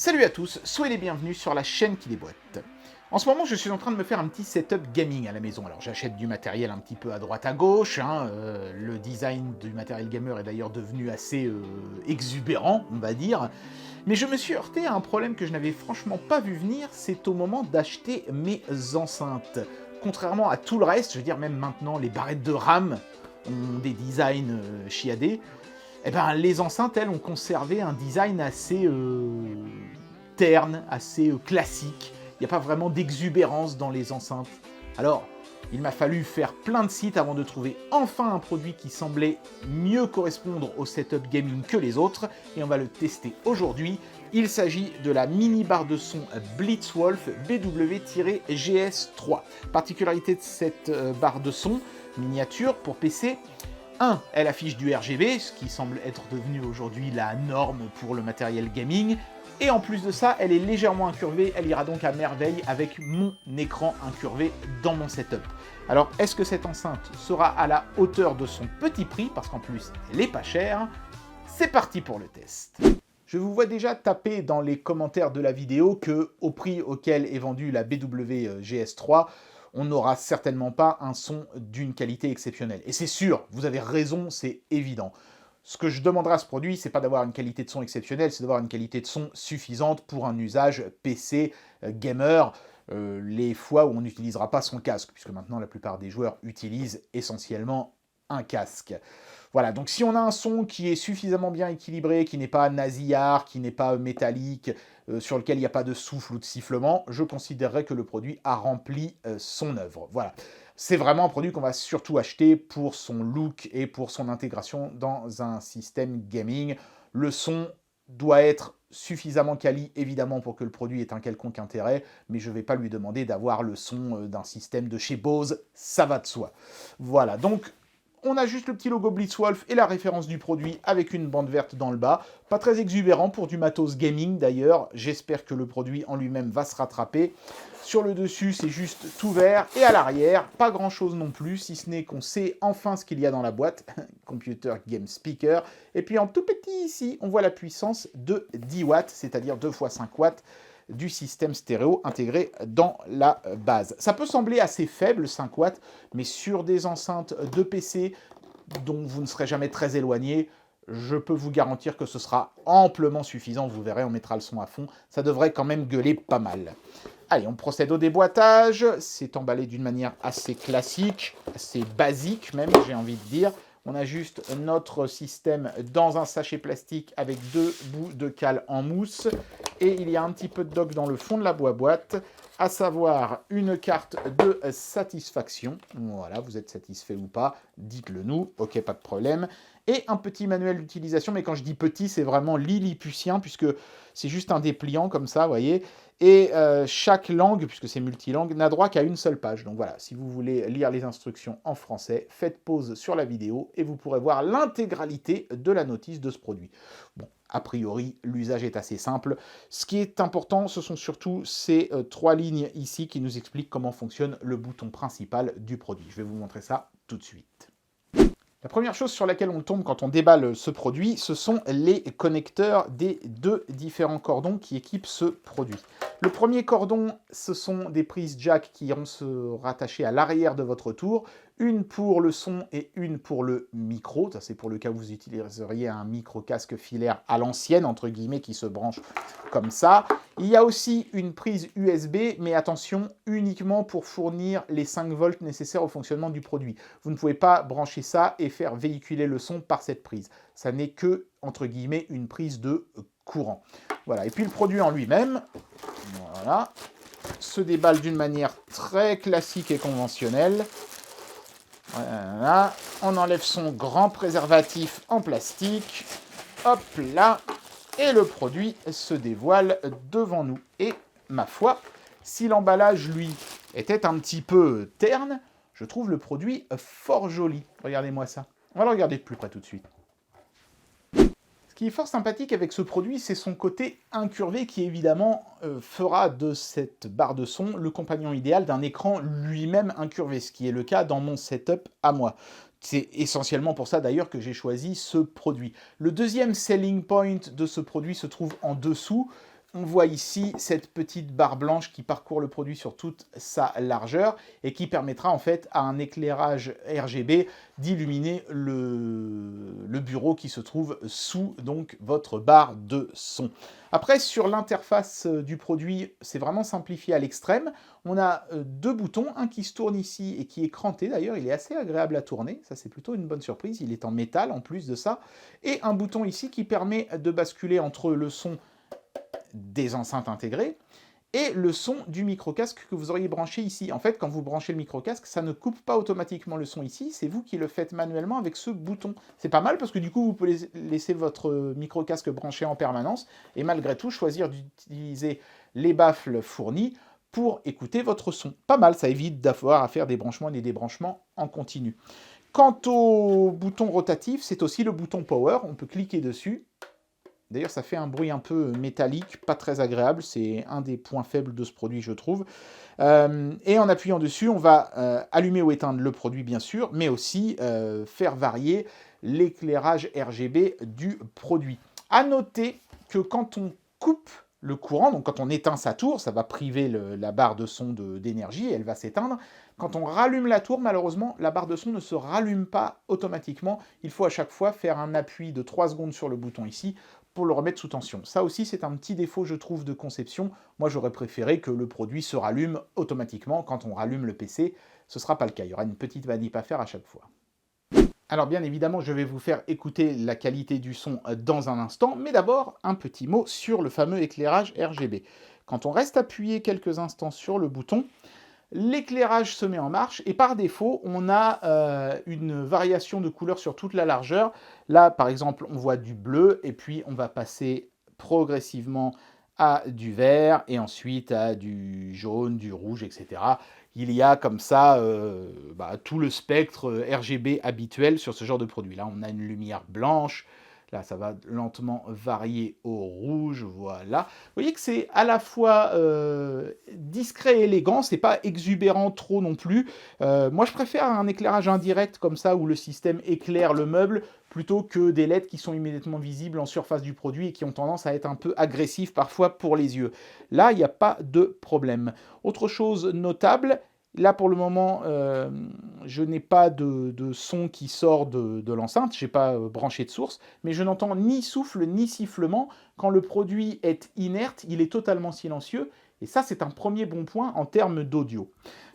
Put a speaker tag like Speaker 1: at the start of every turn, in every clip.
Speaker 1: Salut à tous, soyez les bienvenus sur la chaîne qui déboîte. En ce moment, je suis en train de me faire un petit setup gaming à la maison. Alors, j'achète du matériel un petit peu à droite à gauche. Le design du matériel gamer est d'ailleurs devenu assez exubérant, on va dire. Mais je me suis heurté à un problème que je n'avais franchement pas vu venir, c'est au moment d'acheter mes enceintes. Contrairement à tout le reste, je veux dire même maintenant, les barrettes de RAM ont des designs chiadés. Eh ben, les enceintes, elles, ont conservé un design assez terne, assez classique. Il n'y a pas vraiment d'exubérance dans les enceintes. Alors, il m'a fallu faire plein de sites avant de trouver enfin un produit qui semblait mieux correspondre au setup gaming que les autres, et on va le tester aujourd'hui. Il s'agit de la mini barre de son Blitzwolf BW-GS3. Particularité de cette barre de son miniature pour PC, 1. Elle affiche du RGB, ce qui semble être devenu aujourd'hui la norme pour le matériel gaming. Et en plus de ça, elle est légèrement incurvée, elle ira donc à merveille avec mon écran incurvé dans mon setup. Alors, est-ce que cette enceinte sera à la hauteur de son petit prix, parce qu'en plus, elle est pas chère? C'est parti pour le test. Je vous vois déjà taper dans les commentaires de la vidéo que, au prix auquel est vendue la BW-GS3, on n'aura certainement pas un son d'une qualité exceptionnelle. Et c'est sûr, vous avez raison, c'est évident. Ce que je demanderai à ce produit, c'est pas d'avoir une qualité de son exceptionnelle, c'est d'avoir une qualité de son suffisante pour un usage PC, gamer, les fois où on n'utilisera pas son casque, puisque maintenant la plupart des joueurs utilisent essentiellement un casque. Voilà, donc si on a un son qui est suffisamment bien équilibré, qui n'est pas nasillard, qui n'est pas métallique, sur lequel il n'y a pas de souffle ou de sifflement, je considérerais que le produit a rempli son œuvre. Voilà. C'est vraiment un produit qu'on va surtout acheter pour son look et pour son intégration dans un système gaming. Le son doit être suffisamment quali, évidemment, pour que le produit ait un quelconque intérêt, mais je ne vais pas lui demander d'avoir le son d'un système de chez Bose, ça va de soi. Voilà, donc on a juste le petit logo Blitzwolf et la référence du produit avec une bande verte dans le bas. Pas très exubérant pour du matos gaming d'ailleurs. J'espère que le produit en lui-même va se rattraper. Sur le dessus, c'est juste tout vert. Et à l'arrière, pas grand-chose non plus, si ce n'est qu'on sait enfin ce qu'il y a dans la boîte. Computer Game Speaker. Et puis en tout petit ici, on voit la puissance de 10 watts, c'est-à-dire 2 fois 5 watts du système stéréo intégré dans la base. Ça peut sembler assez faible, 5 watts, mais sur des enceintes de PC dont vous ne serez jamais très éloigné, je peux vous garantir que ce sera amplement suffisant. Vous verrez, on mettra le son à fond. Ça devrait quand même gueuler pas mal. Allez, on procède au déboîtage. C'est emballé d'une manière assez classique, assez basique même, j'ai envie de dire. On a juste notre système dans un sachet plastique avec 2 bouts de cale en mousse. Et il y a un petit peu de doc dans le fond de la boîte, à savoir une carte de satisfaction. Voilà, vous êtes satisfait ou pas, dites-le nous, ok, pas de problème. Et un petit manuel d'utilisation, mais quand je dis petit, c'est vraiment lilliputien, puisque c'est juste un dépliant comme ça, vous voyez. Et chaque langue, puisque c'est multilangue, n'a droit qu'à une seule page. Donc voilà, si vous voulez lire les instructions en français, faites pause sur la vidéo et vous pourrez voir l'intégralité de la notice de ce produit. Bon, a priori, l'usage est assez simple. Ce qui est important, ce sont surtout ces 3 lignes ici qui nous expliquent comment fonctionne le bouton principal du produit. Je vais vous montrer ça tout de suite. La première chose sur laquelle on tombe quand on déballe ce produit, ce sont les connecteurs des 2 différents cordons qui équipent ce produit. Le premier cordon, ce sont des prises jack qui iront se rattacher à l'arrière de votre tour, une pour le son et une pour le micro. Ça, c'est pour le cas où vous utiliseriez un micro-casque filaire à l'ancienne, entre guillemets, qui se branche comme ça. Il y a aussi une prise USB, mais attention, uniquement pour fournir les 5 volts nécessaires au fonctionnement du produit. Vous ne pouvez pas brancher ça et faire véhiculer le son par cette prise. Ça n'est que, entre guillemets, une prise de courant. Voilà, et puis le produit en lui-même, voilà, se déballe d'une manière très classique et conventionnelle. Voilà, on enlève son grand préservatif en plastique, hop là, et le produit se dévoile devant nous. Et ma foi, si l'emballage, lui, était un petit peu terne, je trouve le produit fort joli. Regardez-moi ça. On va le regarder de plus près tout de suite. Ce qui est fort sympathique avec ce produit, c'est son côté incurvé qui, évidemment, fera de cette barre de son le compagnon idéal d'un écran lui-même incurvé, ce qui est le cas dans mon setup à moi. C'est essentiellement pour ça d'ailleurs que j'ai choisi ce produit. Le deuxième selling point de ce produit se trouve en dessous. on voit ici cette petite barre blanche qui parcourt le produit sur toute sa largeur et qui permettra en fait à un éclairage RGB d'illuminer le bureau qui se trouve sous donc votre barre de son. Après, sur l'interface du produit, c'est vraiment simplifié à l'extrême. On a deux boutons, un qui se tourne ici et qui est cranté d'ailleurs, il est assez agréable à tourner, ça c'est plutôt une bonne surprise, il est en métal en plus de ça, et un bouton ici qui permet de basculer entre le son des enceintes intégrées et le son du micro-casque que vous auriez branché ici. En fait, quand vous branchez le micro-casque, ça ne coupe pas automatiquement le son ici, c'est vous qui le faites manuellement avec ce bouton. C'est pas mal parce que du coup, vous pouvez laisser votre micro-casque branché en permanence et malgré tout choisir d'utiliser les baffles fournis pour écouter votre son. Pas mal, ça évite d'avoir à faire des branchements et des débranchements en continu. Quant au bouton rotatif, c'est aussi le bouton Power, on peut cliquer dessus. D'ailleurs, ça fait un bruit un peu métallique, pas très agréable. C'est un des points faibles de ce produit, je trouve. Et en appuyant dessus, on va allumer ou éteindre le produit, bien sûr, mais aussi faire varier l'éclairage RGB du produit. À noter que quand on coupe le courant, donc quand on éteint sa tour, ça va priver la barre de son d'énergie, elle va s'éteindre. Quand on rallume la tour, malheureusement, la barre de son ne se rallume pas automatiquement. Il faut à chaque fois faire un appui de 3 secondes sur le bouton ici pour le remettre sous tension. Ça aussi, c'est un petit défaut, je trouve, de conception. Moi, j'aurais préféré que le produit se rallume automatiquement quand on rallume le PC. Ce ne sera pas le cas. Il y aura une petite manip à faire à chaque fois. Alors bien évidemment, je vais vous faire écouter la qualité du son dans un instant, mais d'abord, un petit mot sur le fameux éclairage RGB. Quand on reste appuyé quelques instants sur le bouton, l'éclairage se met en marche et par défaut, on a une variation de couleur sur toute la largeur. Là, par exemple, on voit du bleu et puis on va passer progressivement à du vert et ensuite à du jaune, du rouge, etc. Il y a comme ça tout le spectre RGB habituel sur ce genre de produit. Là, on a une lumière blanche. Là, ça va lentement varier au rouge, voilà. Vous voyez que c'est à la fois discret et élégant, c'est pas exubérant trop non plus. Moi, je préfère un éclairage indirect comme ça, où le système éclaire le meuble, plutôt que des LED qui sont immédiatement visibles en surface du produit et qui ont tendance à être un peu agressifs parfois pour les yeux. Là, il n'y a pas de problème. Autre chose notable, là, pour le moment, je n'ai pas de son qui sort de l'enceinte, je n'ai pas branché de source, mais je n'entends ni souffle ni sifflement. Quand le produit est inerte, il est totalement silencieux, et ça, c'est un premier bon point en termes d'audio.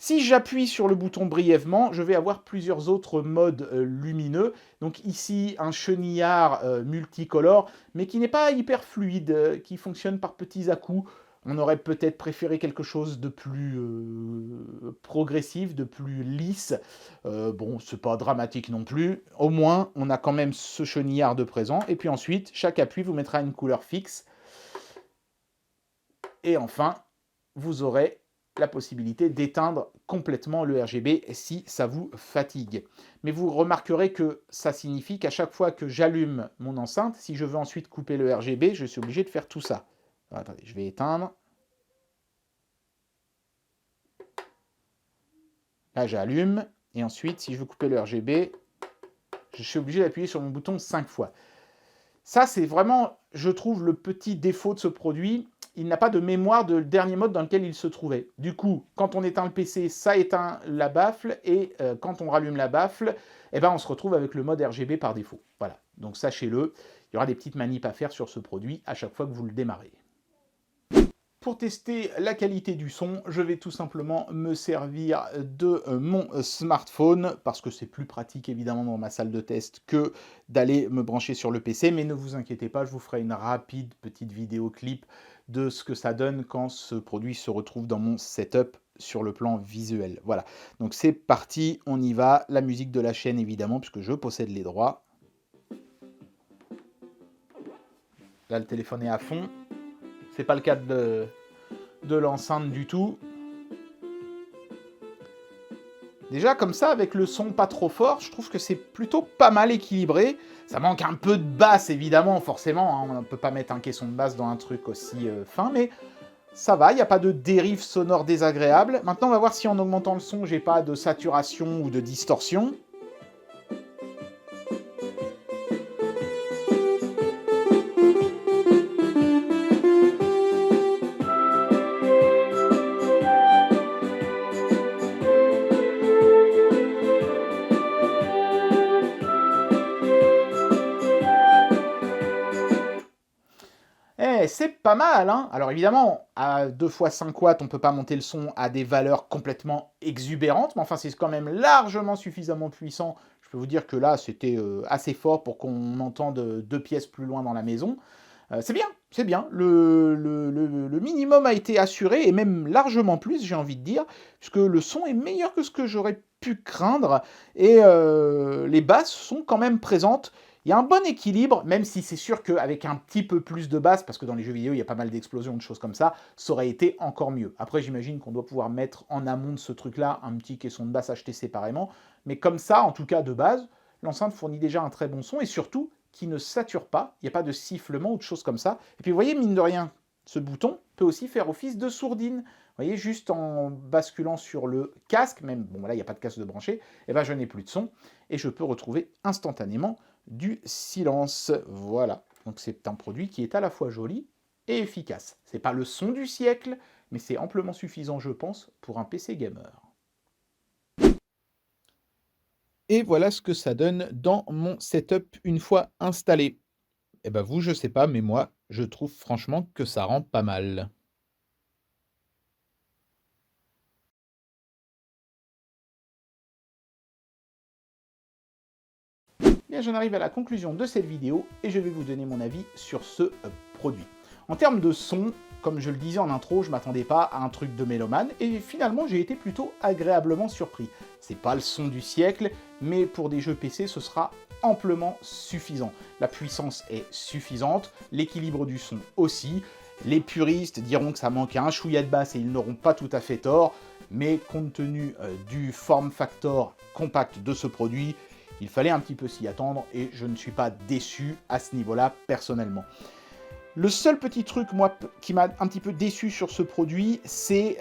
Speaker 1: Si j'appuie sur le bouton brièvement, je vais avoir plusieurs autres modes lumineux. Donc ici, un chenillard multicolore, mais qui n'est pas hyper fluide, qui fonctionne par petits à-coups. On aurait peut-être préféré quelque chose de plus progressif, de plus lisse. Bon, c'est pas dramatique non plus. Au moins, on a quand même ce chenillard de présent. Et puis ensuite, chaque appui vous mettra une couleur fixe. Et enfin, vous aurez la possibilité d'éteindre complètement le RGB si ça vous fatigue. Mais vous remarquerez que ça signifie qu'à chaque fois que j'allume mon enceinte, si je veux ensuite couper le RGB, je suis obligé de faire tout ça. Alors, attendez, je vais éteindre. Là, j'allume. Et ensuite, si je veux couper le RGB, je suis obligé d'appuyer sur mon bouton 5 fois. Ça, c'est vraiment, je trouve, le petit défaut de ce produit. Il n'a pas de mémoire de le dernier mode dans lequel il se trouvait. Du coup, quand on éteint le PC, ça éteint la baffle. Et quand on rallume la baffle, eh ben, on se retrouve avec le mode RGB par défaut. Voilà, donc sachez-le, il y aura des petites manips à faire sur ce produit à chaque fois que vous le démarrez. Pour tester la qualité du son, je vais tout simplement me servir de mon smartphone parce que c'est plus pratique évidemment dans ma salle de test que d'aller me brancher sur le PC. Mais ne vous inquiétez pas, je vous ferai une rapide petite vidéo clip de ce que ça donne quand ce produit se retrouve dans mon setup sur le plan visuel. Voilà, donc c'est parti, on y va. La musique de la chaîne évidemment puisque je possède les droits. Là, le téléphone est à fond. C'est pas le cas de l'enceinte du tout. Déjà, comme ça, avec le son pas trop fort, je trouve que c'est plutôt pas mal équilibré. Ça manque un peu de basse, évidemment, forcément. Hein, on ne peut pas mettre un caisson de basse dans un truc aussi fin, mais ça va, il n'y a pas de dérive sonore désagréable. Maintenant, on va voir si en augmentant le son, j'ai pas de saturation ou de distorsion. c'est pas mal, hein. Alors évidemment, à 2 fois 5 watts, on peut pas monter le son à des valeurs complètement exubérantes, mais enfin, c'est quand même largement suffisamment puissant. Je peux vous dire que là, c'était assez fort pour qu'on entende 2 pièces plus loin dans la maison. C'est bien, c'est bien. Le minimum a été assuré, et même largement plus, j'ai envie de dire, puisque le son est meilleur que ce que j'aurais pu craindre, et les basses sont quand même présentes. Il y a un bon équilibre, même si c'est sûr qu'avec un petit peu plus de basses, parce que dans les jeux vidéo, il y a pas mal d'explosions, de choses comme ça aurait été encore mieux. Après, j'imagine qu'on doit pouvoir mettre en amont de ce truc-là un petit caisson de basse acheté séparément, mais comme ça, en tout cas de base, l'enceinte fournit déjà un très bon son, et surtout, qui ne sature pas, il n'y a pas de sifflement ou de choses comme ça. Et puis vous voyez, mine de rien, ce bouton peut aussi faire office de sourdine. Vous voyez, juste en basculant sur le casque, même, bon là, il n'y a pas de casque de branché, et ben je n'ai plus de son, et je peux retrouver instantanément du silence. Voilà, donc c'est un produit qui est à la fois joli et efficace. C'est pas le son du siècle, mais c'est amplement suffisant, je pense, pour un PC gamer. Et voilà ce que ça donne dans mon setup une fois installé. Et ben vous, je sais pas, mais moi, je trouve franchement que ça rend pas mal. Bien, j'en arrive à la conclusion de cette vidéo et je vais vous donner mon avis sur ce produit. En termes de son, comme je le disais en intro, je m'attendais pas à un truc de mélomane et finalement j'ai été plutôt agréablement surpris. C'est pas le son du siècle, mais pour des jeux PC, ce sera amplement suffisant. La puissance est suffisante, l'équilibre du son aussi. Les puristes diront que ça manque un chouïa de basse et ils n'auront pas tout à fait tort, mais compte tenu du form factor compact de ce produit, il fallait un petit peu s'y attendre et je ne suis pas déçu à ce niveau-là personnellement. Le seul petit truc, moi, qui m'a un petit peu déçu sur ce produit, c'est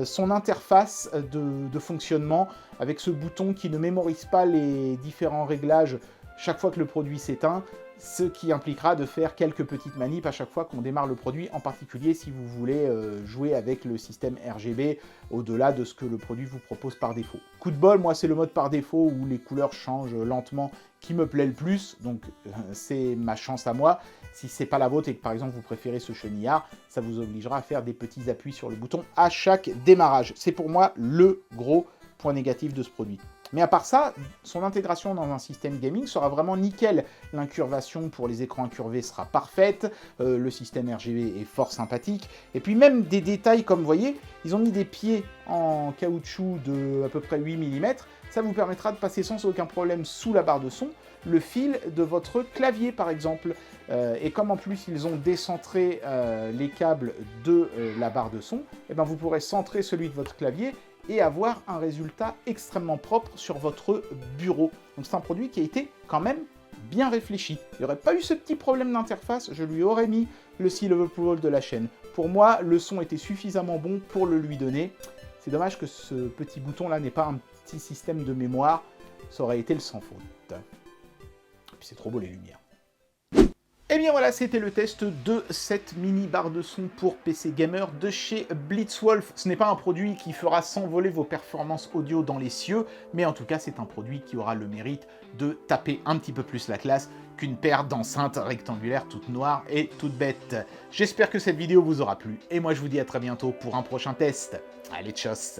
Speaker 1: son interface de fonctionnement avec ce bouton qui ne mémorise pas les différents réglages chaque fois que le produit s'éteint, ce qui impliquera de faire quelques petites manips à chaque fois qu'on démarre le produit, en particulier si vous voulez jouer avec le système RGB au-delà de ce que le produit vous propose par défaut. Coup de bol, moi c'est le mode par défaut où les couleurs changent lentement qui me plaît le plus, donc c'est ma chance à moi. Si c'est pas la vôtre et que par exemple vous préférez ce chenillard, ça vous obligera à faire des petits appuis sur le bouton à chaque démarrage. C'est pour moi le gros point négatif de ce produit. Mais à part ça, son intégration dans un système gaming sera vraiment nickel. L'incurvation pour les écrans incurvés sera parfaite, le système RGB est fort sympathique, et puis même des détails comme vous voyez, ils ont mis des pieds en caoutchouc de à peu près 8 mm, ça vous permettra de passer sans aucun problème sous la barre de son le fil de votre clavier par exemple. Et comme en plus ils ont décentré les câbles de la barre de son, et ben vous pourrez centrer celui de votre clavier et avoir un résultat extrêmement propre sur votre bureau. Donc c'est un produit qui a été quand même bien réfléchi. Il n'y aurait pas eu ce petit problème d'interface, je lui aurais mis le seal of approval de la chaîne. Pour moi, le son était suffisamment bon pour le lui donner. C'est dommage que ce petit bouton-là n'ait pas un petit système de mémoire, ça aurait été le sans faute. Et puis c'est trop beau les lumières. Et bien voilà, c'était le test de cette mini barre de son pour PC Gamer de chez Blitzwolf. Ce n'est pas un produit qui fera s'envoler vos performances audio dans les cieux, mais en tout cas c'est un produit qui aura le mérite de taper un petit peu plus la classe qu'une paire d'enceintes rectangulaires toutes noires et toutes bêtes. J'espère que cette vidéo vous aura plu, et moi je vous dis à très bientôt pour un prochain test. Allez, tchuss!